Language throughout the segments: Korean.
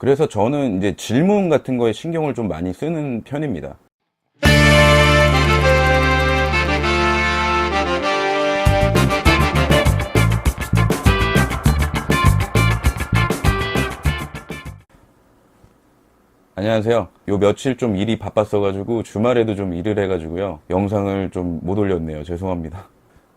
그래서 저는 이제 질문 같은 거에 신경을 좀 많이 쓰는 편입니다. 안녕하세요. 요 며칠 좀 일이 바빴어가지고 주말에도 좀 일을 해가지고요. 영상을 좀 못 올렸네요. 죄송합니다.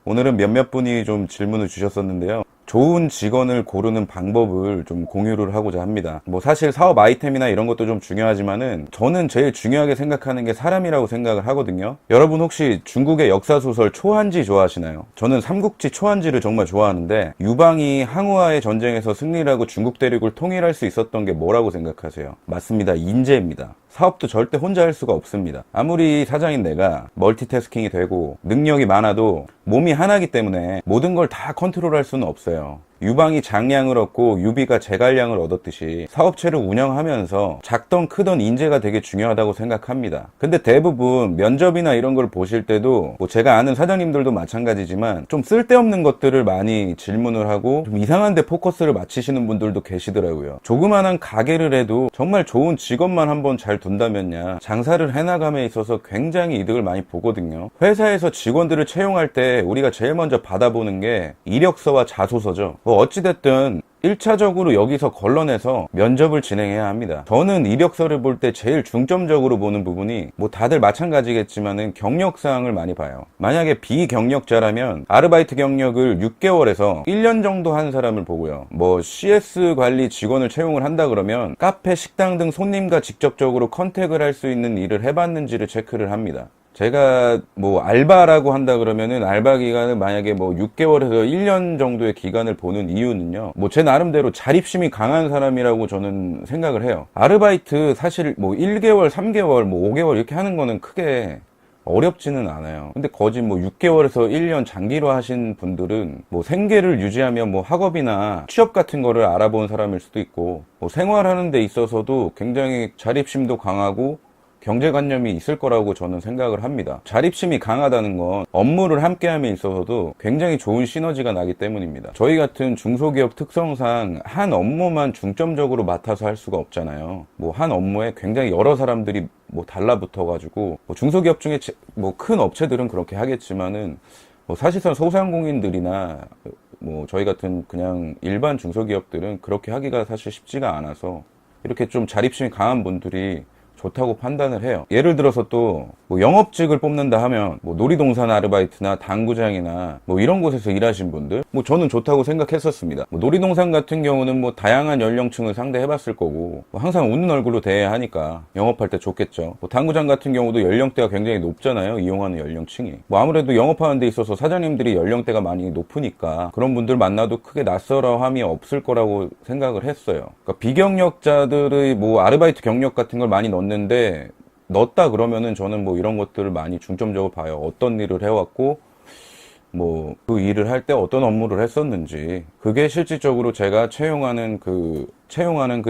오늘은 몇몇 분이 좀 질문을 주셨었는데요. 좋은 직원을 고르는 방법을 좀 공유를 하고자 합니다. 뭐 사실 사업 아이템이나 이런 것도 좀 중요하지만은 저는 제일 중요하게 생각하는 게 사람이라고 생각을 하거든요. 여러분 혹시 중국의 역사소설 초한지 좋아하시나요? 저는 삼국지 초한지를 정말 좋아하는데 유방이 항우와의 전쟁에서 승리를 하고 중국 대륙을 통일할 수 있었던 게 뭐라고 생각하세요? 맞습니다. 인재입니다. 사업도 절대 혼자 할 수가 없습니다. 아무리 사장인 내가 멀티태스킹이 되고 능력이 많아도 몸이 하나이기 때문에 모든 걸 다 컨트롤할 수는 없어요. 유방이 장량을 얻고 유비가 제갈량을 얻었듯이 사업체를 운영하면서 작던 크던 인재가 되게 중요하다고 생각합니다. 근데 대부분 면접이나 이런 걸 보실 때도 뭐 제가 아는 사장님들도 마찬가지지만 좀 쓸데없는 것들을 많이 질문을 하고 좀 이상한 데 포커스를 맞추시는 분들도 계시더라고요. 조그만한 가게를 해도 정말 좋은 직원만 한번 잘 둔다면야 장사를 해나감에 있어서 굉장히 이득을 많이 보거든요. 회사에서 직원들을 채용할 때 우리가 제일 먼저 받아보는 게 이력서와 자소서죠. 뭐 어찌됐든 1차적으로 여기서 걸러내서 면접을 진행해야 합니다. 저는 이력서를 볼 때 제일 중점적으로 보는 부분이 뭐 다들 마찬가지겠지만은 경력사항을 많이 봐요. 만약에 비경력자라면 아르바이트 경력을 6개월에서 1년 정도 한 사람을 보고요. 뭐 CS 관리 직원을 채용을 한다 그러면 카페, 식당 등 손님과 직접적으로 컨택을 할 수 있는 일을 해봤는지를 체크를 합니다. 제가 뭐 알바라고 한다 그러면은 알바 기간은 만약에 뭐 6개월에서 1년 정도의 기간을 보는 이유는요. 뭐 제 나름대로 자립심이 강한 사람이라고 저는 생각을 해요. 아르바이트 사실 뭐 1개월, 3개월, 뭐 5개월 이렇게 하는 거는 크게 어렵지는 않아요. 근데 거짓 뭐 6개월에서 1년 장기로 하신 분들은 뭐 생계를 유지하며 뭐 학업이나 취업 같은 거를 알아본 사람일 수도 있고 뭐 생활하는 데 있어서도 굉장히 자립심도 강하고 경제관념이 있을 거라고 저는 생각을 합니다. 자립심이 강하다는 건 업무를 함께함에 있어서도 굉장히 좋은 시너지가 나기 때문입니다. 저희 같은 중소기업 특성상 한 업무만 중점적으로 맡아서 할 수가 없잖아요. 뭐 한 업무에 굉장히 여러 사람들이 뭐 달라붙어가지고 뭐 중소기업 중에 뭐 큰 업체들은 그렇게 하겠지만은 뭐 사실상 소상공인들이나 뭐 저희 같은 그냥 일반 중소기업들은 그렇게 하기가 사실 쉽지가 않아서 이렇게 좀 자립심이 강한 분들이 좋다고 판단을 해요. 예를 들어서 또 뭐 영업직을 뽑는다 하면 뭐 놀이동산 아르바이트나 당구장이나 뭐 이런 곳에서 일하신 분들 뭐 저는 좋다고 생각했었습니다. 뭐 놀이동산 같은 경우는 뭐 다양한 연령층을 상대해 봤을 거고 뭐 항상 웃는 얼굴로 대해야 하니까 영업할 때 좋겠죠. 뭐 당구장 같은 경우도 연령대가 굉장히 높잖아요. 이용하는 연령층이. 뭐 아무래도 영업하는 데 있어서 사장님들이 연령대가 많이 높으니까 그런 분들 만나도 크게 낯설어함이 없을 거라고 생각을 했어요. 그러니까 비경력자들의 뭐 아르바이트 경력 같은 걸 많이 넣는데 넣었다 그러면은 저는 뭐 이런 것들을 많이 중점적으로 봐요. 어떤 일을 해왔고 뭐 그 일을 할 때 어떤 업무를 했었는지 그게 실질적으로 제가 채용하는 그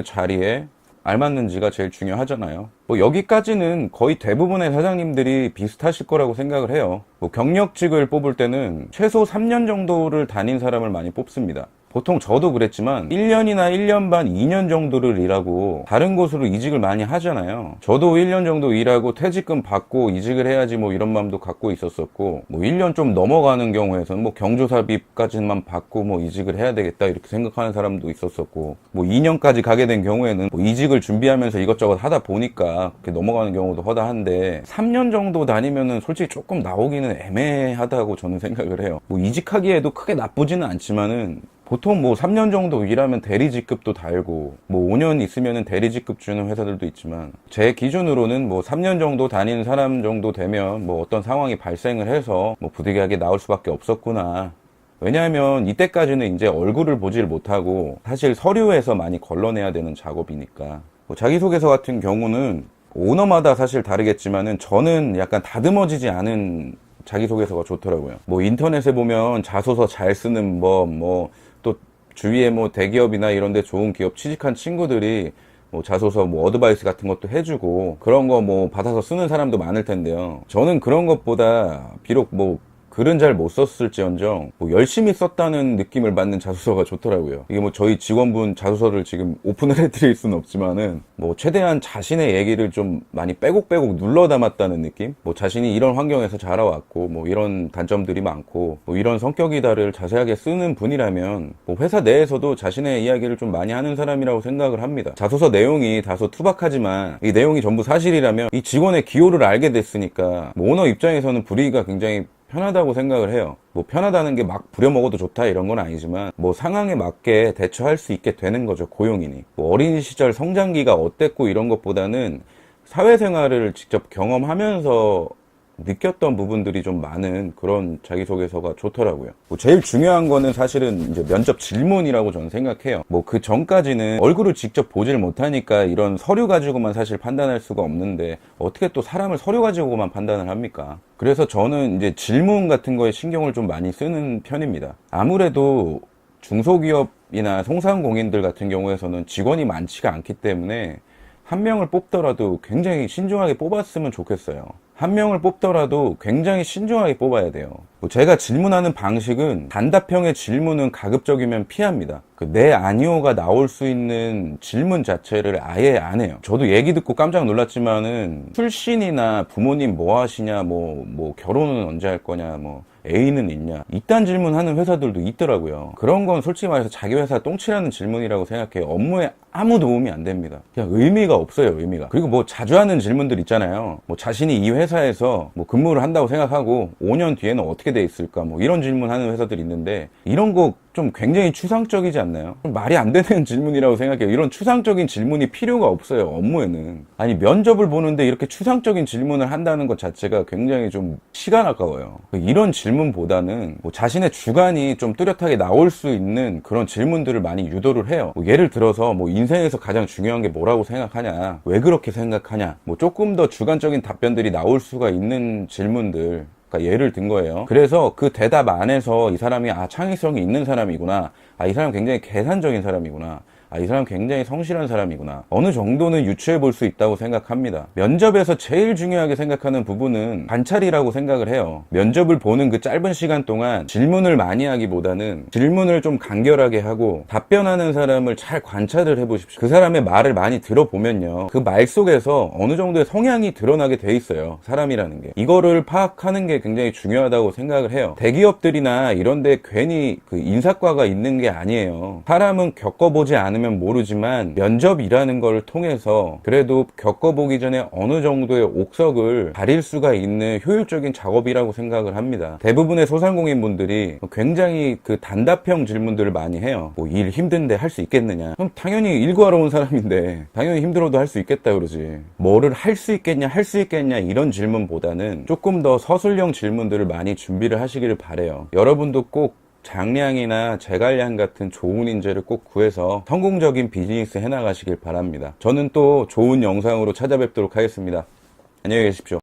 자리에 알맞는지가 제일 중요하잖아요. 뭐 여기까지는 거의 대부분의 사장님들이 비슷하실 거라고 생각을 해요. 뭐 경력직을 뽑을 때는 최소 3년 정도를 다닌 사람을 많이 뽑습니다. 보통 저도 그랬지만 1년이나 1년 반, 2년 정도를 일하고 다른 곳으로 이직을 많이 하잖아요. 저도 1년 정도 일하고 퇴직금 받고 이직을 해야지 뭐 이런 마음도 갖고 있었었고 뭐 1년 좀 넘어가는 경우에서는 뭐 경조사비까지만 받고 뭐 이직을 해야 되겠다 이렇게 생각하는 사람도 있었었고 뭐 2년까지 가게 된 경우에는 뭐 이직을 준비하면서 이것저것 하다 보니까 그렇게 넘어가는 경우도 허다한데 3년 정도 다니면은 솔직히 조금 나오기는 애매하다고 저는 생각을 해요. 뭐 이직하기에도 크게 나쁘지는 않지만은 보통 뭐 3년 정도 일하면 대리직급도 달고 뭐 5년 있으면은 대리직급 주는 회사들도 있지만 제 기준으로는 뭐 3년 정도 다니는 사람 정도 되면 뭐 어떤 상황이 발생을 해서 뭐 부득이하게 나올 수밖에 없었구나. 왜냐하면 이때까지는 이제 얼굴을 보질 못하고 사실 서류에서 많이 걸러내야 되는 작업이니까. 뭐 자기소개서 같은 경우는 오너마다 사실 다르겠지만은 저는 약간 다듬어지지 않은 자기소개서가 좋더라고요. 뭐 인터넷에 보면 자소서 잘 쓰는 법, 뭐 또 주위에 뭐 대기업이나 이런 데 좋은 기업 취직한 친구들이 뭐 자소서 뭐 어드바이스 같은 것도 해주고 그런 거 뭐 받아서 쓰는 사람도 많을 텐데요. 저는 그런 것보다 비록 뭐 글은 잘 못 썼을지언정 뭐 열심히 썼다는 느낌을 받는 자소서가 좋더라고요. 이게 뭐 저희 직원분 자소서를 지금 오픈을 해드릴 수는 없지만은 뭐 최대한 자신의 얘기를 좀 많이 빼곡빼곡 눌러 담았다는 느낌? 뭐 자신이 이런 환경에서 자라왔고 뭐 이런 단점들이 많고 뭐 이런 성격이다를 자세하게 쓰는 분이라면 뭐 회사 내에서도 자신의 이야기를 좀 많이 하는 사람이라고 생각을 합니다. 자소서 내용이 다소 투박하지만 이 내용이 전부 사실이라면 이 직원의 기호를 알게 됐으니까 뭐 오너 입장에서는 불이익이 굉장히 편하다고 생각을 해요. 뭐 편하다는 게 막 부려먹어도 좋다 이런 건 아니지만 뭐 상황에 맞게 대처할 수 있게 되는 거죠, 고용인이. 뭐 어린 시절 성장기가 어땠고 이런 것보다는 사회생활을 직접 경험하면서 느꼈던 부분들이 좀 많은 그런 자기소개서가 좋더라고요. 뭐 제일 중요한 거는 사실은 이제 면접 질문이라고 저는 생각해요. 뭐 그 전까지는 얼굴을 직접 보질 못하니까 이런 서류 가지고만 사실 판단할 수가 없는데 어떻게 또 사람을 서류 가지고만 판단을 합니까? 그래서 저는 이제 질문 같은 거에 신경을 좀 많이 쓰는 편입니다. 아무래도 중소기업이나 송상공인들 같은 경우에서는 직원이 많지가 않기 때문에 한 명을 뽑더라도 굉장히 신중하게 뽑았으면 좋겠어요. 한 명을 뽑더라도 굉장히 신중하게 뽑아야 돼요. 뭐 제가 질문하는 방식은 단답형의 질문은 가급적이면 피합니다. 그 네, 아니오가 나올 수 있는 질문 자체를 아예 안 해요. 저도 얘기 듣고 깜짝 놀랐지만은 출신이나 부모님 뭐 하시냐, 뭐 결혼은 언제 할 거냐, 뭐 애인은 있냐, 이딴 질문하는 회사들도 있더라고요. 그런 건 솔직히 말해서 자기 회사 똥치라는 질문이라고 생각해요. 업무에 아무 도움이 안 됩니다. 그냥 의미가 없어요, 의미가. 그리고 뭐 자주 하는 질문들 있잖아요. 뭐 자신이 이 회사에서 뭐 근무를 한다고 생각하고 5년 뒤에는 어떻게 돼 있을까, 뭐 이런 질문하는 회사들이 있는데 이런 거 좀 굉장히 추상적이지 않나요? 좀 말이 안 되는 질문이라고 생각해요. 이런 추상적인 질문이 필요가 없어요, 업무에는. 아니, 면접을 보는데 이렇게 추상적인 질문을 한다는 것 자체가 굉장히 좀 시간 아까워요. 이런 질문보다는 뭐 자신의 주관이 좀 뚜렷하게 나올 수 있는 그런 질문들을 많이 유도를 해요. 뭐 예를 들어서 뭐 인생에서 가장 중요한 게 뭐라고 생각하냐, 왜 그렇게 생각하냐, 뭐 조금 더 주관적인 답변들이 나올 수가 있는 질문들, 예를 든 거예요. 그래서 그 대답 안에서 이 사람이 창의성이 있는 사람이구나, 이 사람 굉장히 계산적인 사람이구나, 이 사람 굉장히 성실한 사람이구나, 어느 정도는 유추해 볼 수 있다고 생각합니다. 면접에서 제일 중요하게 생각하는 부분은 관찰이라고 생각을 해요. 면접을 보는 그 짧은 시간 동안 질문을 많이 하기보다는 질문을 좀 간결하게 하고 답변하는 사람을 잘 관찰을 해보십시오. 그 사람의 말을 많이 들어보면요, 그 말 속에서 어느 정도의 성향이 드러나게 돼 있어요, 사람이라는 게. 이거를 파악하는 게 굉장히 중요하다고 생각을 해요. 대기업들이나 이런데 괜히 그 인사과가 있는 게 아니에요. 사람은 겪어보지 않으면 모르지만 면접이라는 걸 통해서 그래도 겪어보기 전에 어느 정도의 옥석을 가릴 수가 있는 효율적인 작업이라고 생각을 합니다. 대부분의 소상공인 분들이 굉장히 그 단답형 질문들을 많이 해요. 뭐 일 힘든데 할 수 있겠느냐. 그럼 당연히 일구하러 온 사람인데 당연히 힘들어도 할 수 있겠다 그러지. 뭐를 할 수 있겠냐, 할 수 있겠냐, 이런 질문보다는 조금 더 서술형 질문들을 많이 준비를 하시기를 바래요. 여러분도 꼭 장량이나 제갈량 같은 좋은 인재를 꼭 구해서 성공적인 비즈니스 해나가시길 바랍니다. 저는 또 좋은 영상으로 찾아뵙도록 하겠습니다. 안녕히 계십시오.